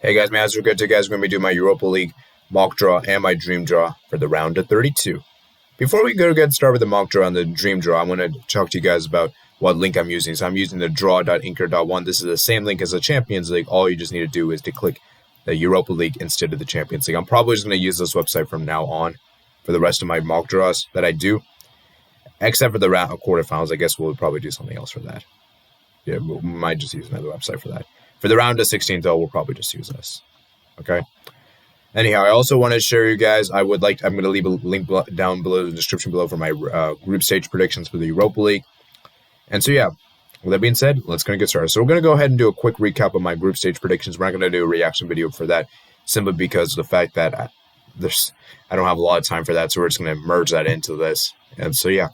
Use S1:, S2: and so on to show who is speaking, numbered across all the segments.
S1: Hey guys, man, as we're good to guys, we're going to be doing my Europa League mock draw and my dream draw for the round of 32. Before we get started with the mock draw and the dream draw, I want to talk to you guys about what link I'm using. So I'm using the draw.inker.1. This is the same link as the Champions League. All you just need to do is to click the Europa League instead of the Champions League. I'm probably just going to use this website from now on for the rest of my mock draws that I do. Except for the round of quarterfinals, I guess we'll probably do something else for that. Yeah, we might just use another website for that. For the round of 16, though, we'll probably just use this. Okay? Anyhow, I also want to share you guys, I'm going to leave a link down below in the description below for my group stage predictions for the Europa League. And so, yeah, with that being said, let's get started. So we're going to go ahead and do a quick recap of my group stage predictions. We're not going to do a reaction video for that, simply because of the fact that I don't have a lot of time for that, so we're just going to merge that into this. And so, yeah.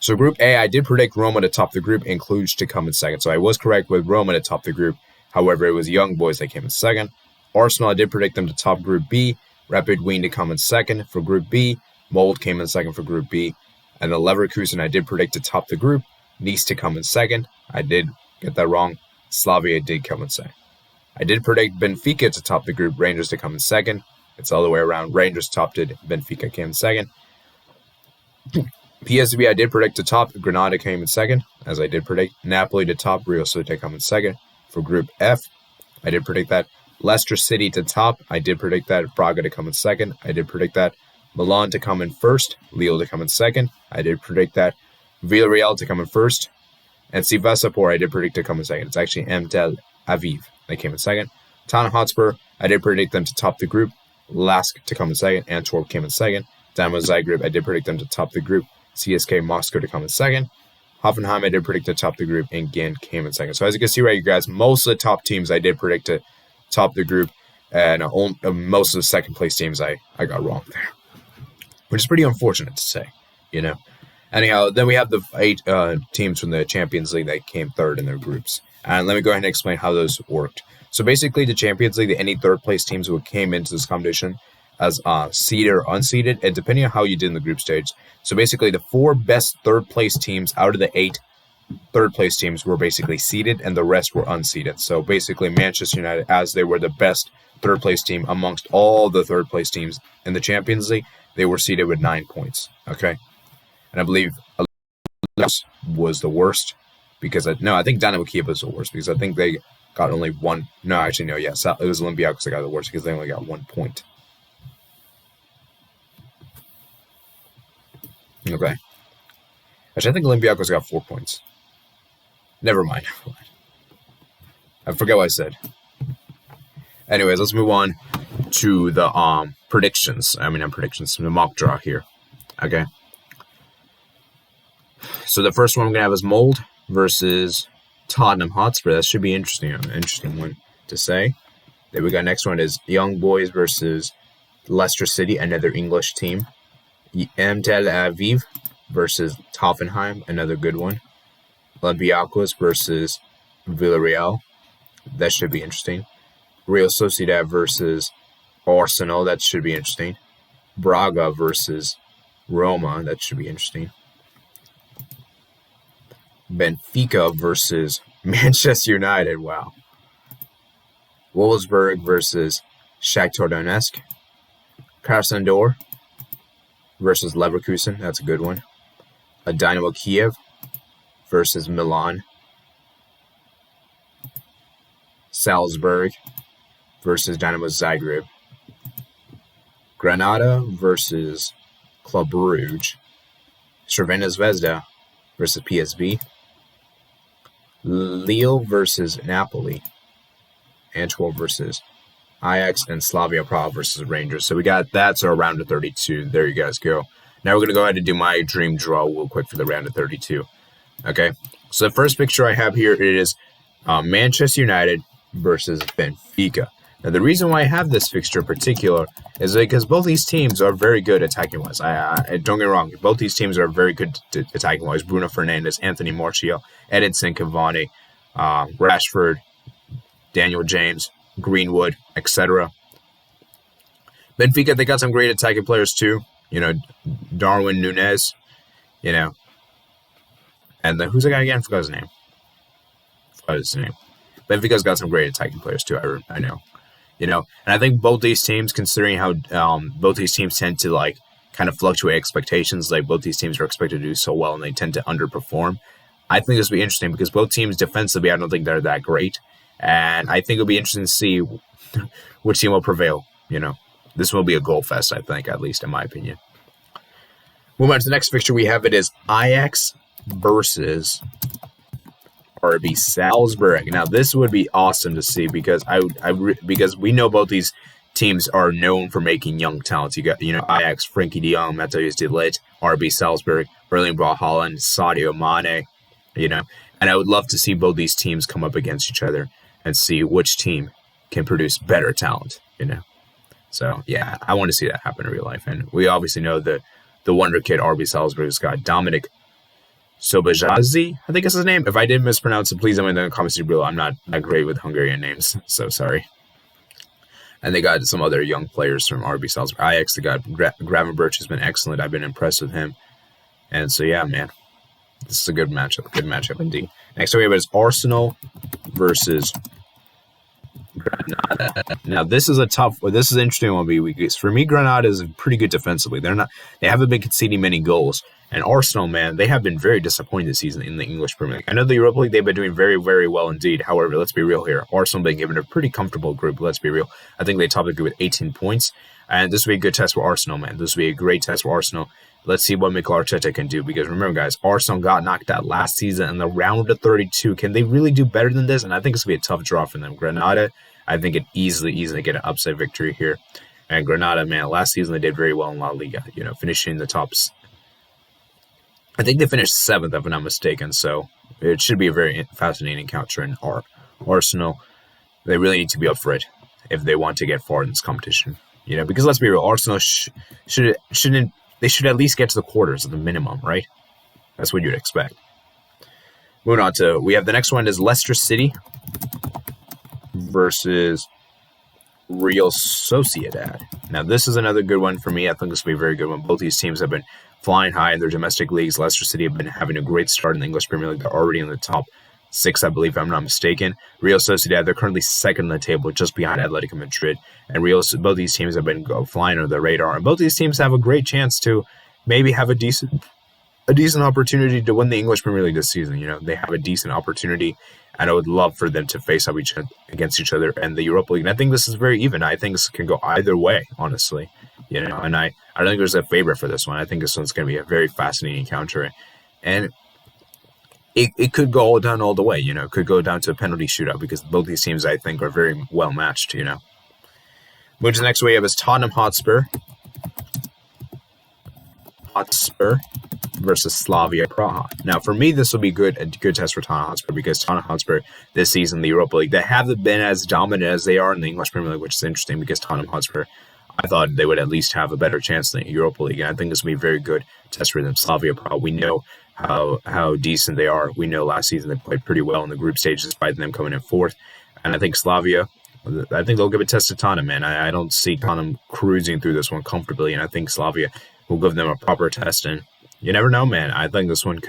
S1: So Group A, I did predict Roma to top the group and Cluj to come in second. So I was correct with Roma to top the group. However, it was Young Boys that came in second. Arsenal, I did predict them to top Group B. Rapid Wien to come in second for Group B. Mold came in second for Group B. And the Leverkusen, I did predict to top the group. Nice to come in second. I did get that wrong. Slavia did come in second. I did predict Benfica to top the group. Rangers to come in second. It's all the way around. Rangers topped it. Benfica came in second. PSV, I did predict to top. Granada came in second, as I did predict. Napoli to top. Real Sociedad come in second. For Group F, I did predict that. Leicester City to top. I did predict that. Braga to come in second. I did predict that. Milan to come in first. Lille to come in second. I did predict that. Villarreal to come in first. And Sivasspor, I did predict to come in second. It's actually m.tel-aviv. They came in second. Tottenham Hotspur, I did predict them to top the group. Lask to come in second. Antwerp came in second. Dynamo Zagreb, I did predict them to top the group. CSK Moscow to come in second. Hoffenheim, I did predict to top the group, and Ghent came in second. So as you can see right here, guys, most of the top teams I did predict to top the group, and most of the second place teams I got wrong there, which is pretty unfortunate to say, you know. Anyhow, then we have the 8 teams from the Champions League that came third in their groups. And let me go ahead and explain how those worked. So basically, the Champions League, any third place teams who came into this competition as seeded or unseeded, and depending on how you did in the group stage. So basically, the 4 best third place teams out of the 8 third place teams were basically seeded, and the rest were unseeded. So basically, Manchester United, as they were the best third place team amongst all the third place teams in the Champions League, they were seeded with 9 points. Okay, and I believe was the worst because I think Dynamo Kiev was the worst because I think they got only one. No, actually, no. Yes, it was Olympiakos that got the worst because they only got 1 point. Okay. Actually, I think Olympiakos got 4 points. Never mind. I forget what I said. Anyways, let's move on to the predictions. The mock draw here. Okay. So the first one I'm gonna have is Mold versus Tottenham Hotspur. That should be interesting. An interesting one to say. Then we got next one is Young Boys versus Leicester City, another English team. m.tel-aviv versus Hoffenheim, another good one. Olympiakos versus Villarreal. That should be interesting. Real Sociedad versus Arsenal. That should be interesting. Braga versus Roma. That should be interesting. Benfica versus Manchester United. Wow. Wolfsburg versus Shakhtar Donetsk. Krasnodar versus Leverkusen. That's a good one. A Dynamo Kiev versus Milan. Salzburg versus Dynamo Zagreb. Granada versus Club Rouge. Crvena Zvezda versus PSV. Lille versus Napoli. Antwar versus Ajax, and Slavia Prague versus Rangers. So we got that. So a round of 32. There you guys go. Now we're going to go ahead and do my dream draw real quick for the round of 32. Okay. So the first picture I have here is Manchester United versus Benfica. Now the reason why I have this fixture in particular is because both these teams are very good attacking-wise. I don't get me wrong. Both these teams are very good attacking-wise. Bruno Fernandes, Anthony Martial, Edinson Cavani, Rashford, Daniel James, Greenwood, etc. Benfica, they got some great attacking players too. You know, Darwin Núñez, you know. And who's the guy again? Forgot his name. Benfica's got some great attacking players too. I know, and I think both these teams, considering how both these teams tend to like kind of fluctuate expectations, like both these teams are expected to do so well and they tend to underperform. I think this will be interesting because both teams defensively, I don't think they're that great, and I think it'll be interesting to see which team will prevail. This will be a goal fest, I think, at least in my opinion. Moving on to the next fixture we have, it is Ajax versus Barbie Salzburg. Now, this would be awesome to see because because we know both these teams are known for making young talents. You got, Ajax, Frankie de Jong, Matthias de Ligt, Barbie Salzburg, Erling Braut Haaland, Sadio Mane, and I would love to see both these teams come up against each other and see which team can produce better talent, So, yeah, I want to see that happen in real life. And we obviously know the wonder kid, RB Salzburg, has got Dominic Sobajazi, I think is his name. If I did mispronounce it, please let me know in the comments below. I'm not that great with Hungarian names, so sorry. And they got some other young players from RB Salzburg. Ajax, they got Gravenberch has been excellent. I've been impressed with him. And so, yeah, man, this is a good matchup. Good matchup indeed. Next up we have is Arsenal versus Granada. Now, this is an interesting one because for me, Granada is pretty good defensively. They haven't been conceding many goals. And Arsenal, man, they have been very disappointing this season in the English Premier League. I know the Europa League, they've been doing very, very well indeed. However, let's be real here. Arsenal been given a pretty comfortable group. Let's be real. I think they topped the group with 18 points. And this will be a good test for Arsenal, man. This will be a great test for Arsenal. Let's see what Mikel Arteta can do. Because remember, guys, Arsenal got knocked out last season in the round of 32. Can they really do better than this? And I think it's going to be a tough draw for them. Granada, I think it easily get an upset victory here. And Granada, man, last season they did very well in La Liga, finishing in the tops. I think they finished 7th, if I'm not mistaken. So it should be a very fascinating encounter in Arsenal. They really need to be up for it if they want to get far in this competition. Because let's be real, Arsenal should at least get to the quarters at the minimum, right? That's what you'd expect. Moving on to, we have the next one is Leicester City versus Real Sociedad. Now, this is another good one for me. I think this will be a very good one. Both these teams have been flying high in their domestic leagues. Leicester City have been having a great start in the English Premier League. They're already in the top 6, I believe, if I'm not mistaken. Real Sociedad, they're currently 2nd on the table, just behind Atletico Madrid. And both these teams have been flying under the radar. And both these teams have a great chance to maybe have a decent opportunity to win the English Premier League this season. They have a decent opportunity, and I would love for them to face up against each other in the Europa League. And I think this is very even. I think this can go either way, honestly. And I don't think there's a favorite for this one. I think this one's going to be a very fascinating encounter. And it could go all down all the way, It could go down to a penalty shootout because both these teams, I think, are very well matched, Moving to the next way we have is Tottenham Hotspur versus Slavia Praha. Now, for me, this will be a good test for Tottenham Hotspur because Tottenham Hotspur this season in the Europa League, they haven't been as dominant as they are in the English Premier League, which is interesting because Tottenham Hotspur, I thought they would at least have a better chance in the Europa League, and I think this will be a very good test for them. Slavia Praha, we know how decent they are. We know last season they played pretty well in the group stage despite them coming in 4th, and I think Slavia, I think they'll give a test to Tottenham, man. I don't see Tottenham cruising through this one comfortably, and I think Slavia will give them a proper test, and you never know, man. I think this one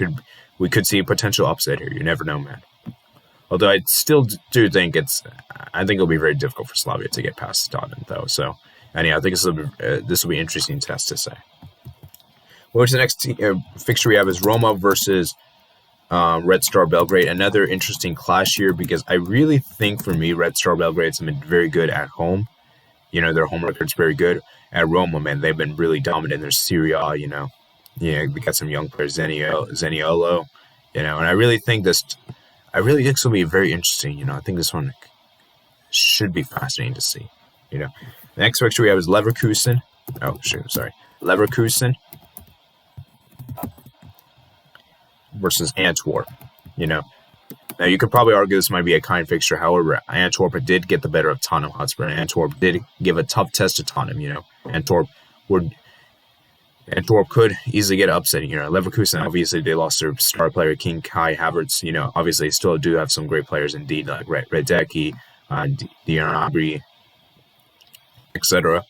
S1: we could see a potential upset here. You never know, man. Although I still do think I think it'll be very difficult for Slavia to get past Tottenham, though. So, anyhow, I think this will be an interesting test to say. Well, to the next fixture we have is Roma versus Red Star Belgrade. Another interesting clash here because I really think for me, Red Star Belgrade's been very good at home. Their home record's very good. At Roma, man, they've been really dominant in their Serie A, we got some young players, Zaniolo, and I really think this will be very interesting. I think this one should be fascinating to see. The next fixture we have is Leverkusen. Leverkusen versus Antwar. Now you could probably argue this might be a kind fixture. However, Antwerp did get the better of Tottenham Hotspur, and Antwerp did give a tough test to Tottenham. Antwerp could easily get upset. Leverkusen, obviously, they lost their star player, King Kai Havertz. Obviously, still do have some great players indeed, like Redecki, Diarabri, etc.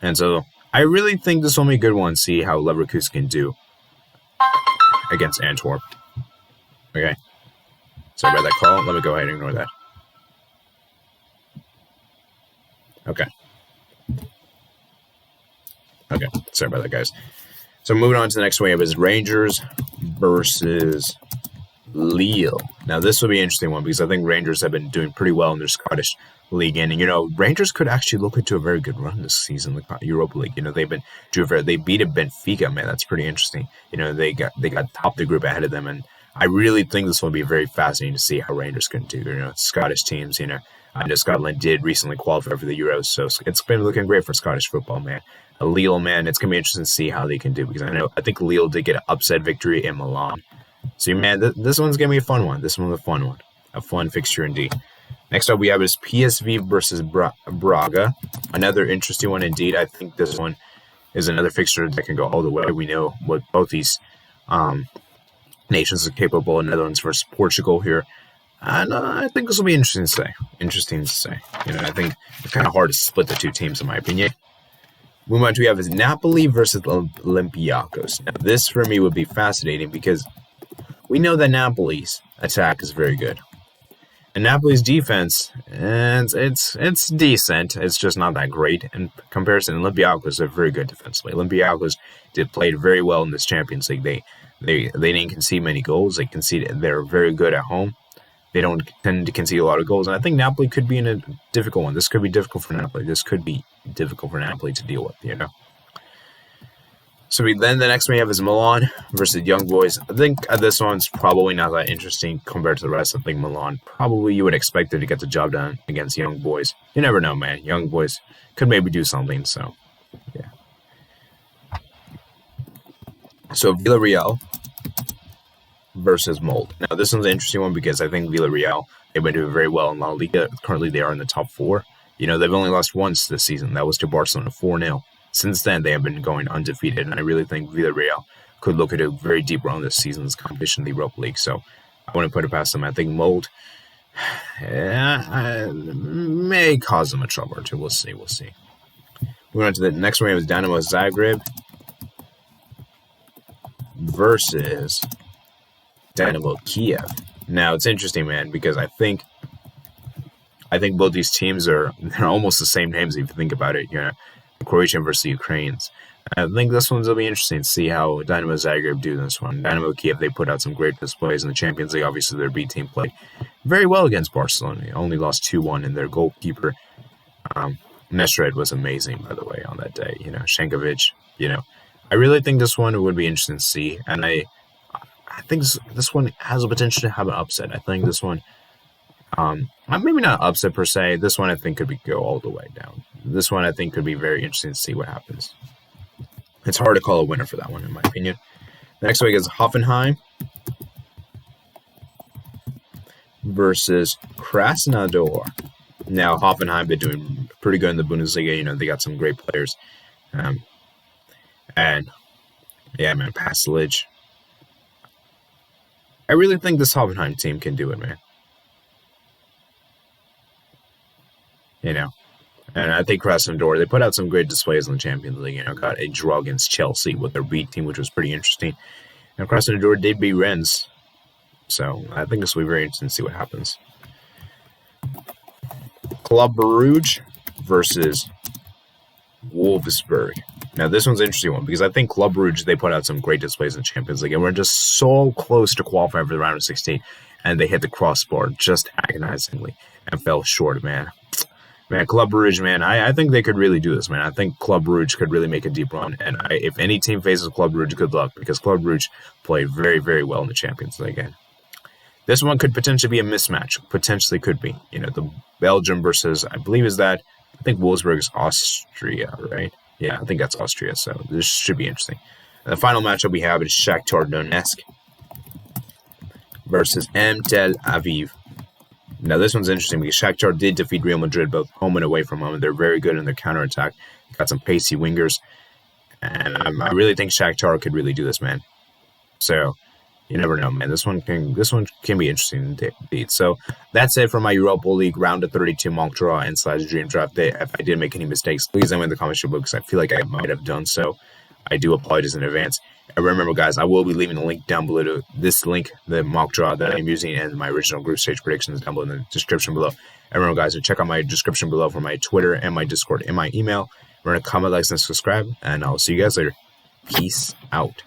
S1: And so I really think this will be a good one. See how Leverkusen can do against Antwerp. Okay. Sorry about that call. Let me go ahead and ignore that. Okay. Okay. Sorry about that, guys. So moving on to the next one, we have is Rangers versus Lille. Now, this will be an interesting one because I think Rangers have been doing pretty well in their Scottish league. And, Rangers could actually look into a very good run this season, the Europa League. They've been they beat a Benfica, man. That's pretty interesting. They got top the group ahead of them. And I really think this will be very fascinating to see how Rangers can do. Scottish teams, I know Scotland did recently qualify for the Euros, so it's been looking great for Scottish football, man. Lille, man, it's going to be interesting to see how they can do because I think Lille did get an upset victory in Milan. So, man, this one's going to be a fun one. This one's a fun one. A fun fixture indeed. Next up, we have is PSV versus Braga. Another interesting one indeed. I think this one is another fixture that can go all the way. We know what both these nations are capable. Netherlands versus Portugal here. And I think this will be interesting to say. I think it's kind of hard to split the two teams, in my opinion. Moving on to we have is Napoli versus Olympiakos. Now, this for me would be fascinating because we know that Napoli's attack is very good. And Napoli's defense, and it's decent. It's just not that great. In comparison, Olympiakos are very good defensively. Olympiakos played very well in this Champions League. They didn't concede many goals. They're very good at home. They don't tend to concede a lot of goals. And I think Napoli could be in a difficult one. This could be difficult for Napoli. This could be difficult for Napoli to deal with, So then the next one we have is Milan versus Young Boys. I think this one's probably not that interesting compared to the rest. I think Milan, probably you would expect it to get the job done against Young Boys. You never know, man. Young Boys could maybe do something, so yeah. So Villarreal versus Mold. Now, this one's an interesting one because I think Villarreal, they've been doing very well in La Liga. Currently, they are in the top four. They've only lost once this season. That was to Barcelona 4-0. Since then, they have been going undefeated, and I really think Villarreal could look at a very deep run this season's competition in the Europa League. So I want to put it past them. I think Mold may cause them a trouble or two. We'll see. Moving on to the next one, it was Dynamo Zagreb versus Dynamo Kiev. Now, it's interesting, man, because I think both these teams they're almost the same names if you think about it. Croatian versus Ukrainians. I think this one's will be interesting to see how Dynamo Zagreb do this one. Dynamo Kiev, they put out some great displays in the Champions League. Obviously, their B team played very well against Barcelona. They only lost 2-1, and their goalkeeper, Nesred, was amazing, by the way, on that day. Shankovic, I really think this one would be interesting to see, and I think this one has the potential to have an upset. I think this one, maybe not upset per se. This one I think could go all the way down. This one I think could be very interesting to see what happens. It's hard to call a winner for that one, in my opinion. The next week is Hoffenheim versus Krasnodar. Now, Hoffenheim been doing pretty good in the Bundesliga. They got some great players. And, yeah, man, Pasalic. I really think this Hoffenheim team can do it, man. And I think Krasnodar, they put out some great displays in the Champions League. Got a draw against Chelsea with their B team, which was pretty interesting. And Krasnodar did beat Rennes. So I think this will be very interesting to see what happens. Club Rouge versus Wolfsburg. Now, this one's an interesting one because I think Club Rouge, they put out some great displays in the Champions League. And we're just so close to qualifying for the round of 16. And they hit the crossbar just agonizingly and fell short, man. Man, Club Rouge, man, I think they could really do this, man. I think Club Rouge could really make a deep run. And if any team faces Club Rouge, good luck, because Club Rouge played very, very well in the Champions League. Again. This one could potentially be a mismatch. Potentially could be. The Belgium versus, I think Wolfsburg is Austria, right? Yeah, I think that's Austria, so this should be interesting. And the final matchup we have is Shakhtar Donetsk versus m.tel-aviv. Now, this one's interesting because Shakhtar did defeat Real Madrid both home and away from home. They're very good in their counterattack. Got some pacey wingers. And I really think Shakhtar could really do this, man. So, you never know, man. This one can be interesting indeed. So, that's it for my Europa League Round of 32 mock draw and / dream draft day. If I did make any mistakes, please let me in the comments below because I feel like I might have done so. I do apologize in advance. And remember, guys, I will be leaving a link down below to this link, the mock draw that I'm using, and my original group stage predictions down below in the description below. And remember, guys, to check out my description below for my Twitter and my Discord and my email. Remember to comment, like, and subscribe, and I'll see you guys later. Peace out.